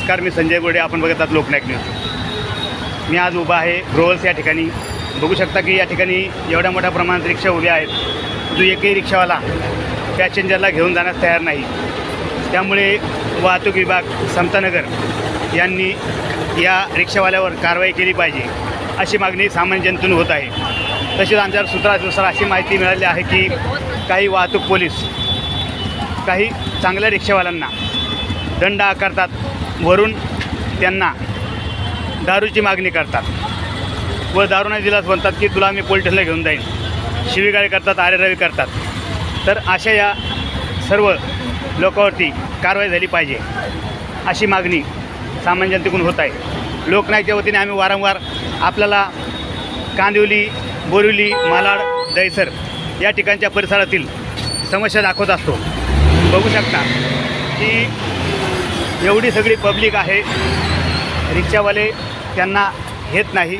नमस्कार, मी संजय गोडे. आपण बघत आहात लोकनायक न्यूज. मी आज उभा आहे रोहल्स या ठिकाणी. बघू शकता की या ठिकाणी एवढ्या मोठ्या प्रमाणात रिक्षा उभ्या आहेत. जो एकही रिक्षावाला पॅसेंजरला घेऊन जाण्यास तयार नाही. त्यामुळे वाहतूक विभाग, समतानगर यांनी या रिक्षावाल्यावर कारवाई केली पाहिजे अशी मागणी सामान्य जनतेतून होत आहे. तसेच आमच्या सूत्रानुसार अशी माहिती मिळाली आहे की काही वाहतूक पोलीस काही चांगल्या रिक्षावाल्यांना दंड आकारतात, वरून त्यांना दारूची मागणी करतात व दारू नाही दिलास म्हणतात की तुला मी पोलीस स्टेशनला घेऊन जाईन, शिवीगाळी करतात, आरेरावी करतात. तर अशा या सर्व लोकांवरती कारवाई झाली पाहिजे अशी मागणी सामान्य जनतेकडून होत आहे. लोकनायकच्या वतीने आम्ही वारंवार आपल्याला कांदिवली, बोरिवली, मालाड, दहिसर या ठिकाणच्या परिसरातील समस्या दाखवत असतो. बघू शकता की एवढी सगळी पब्लिक आहे, रिक्षावाले त्यांना घेत नाही.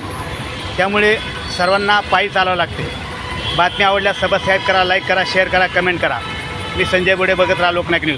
त्यामुळे सर्वांना पायी चालावं लागते. बातमी आवडल्यास सबस्क्राईब करा, लाईक करा, शेअर करा, कमेंट करा. मी संजय गोडे, बघत राहा लोकनायक न्यूज.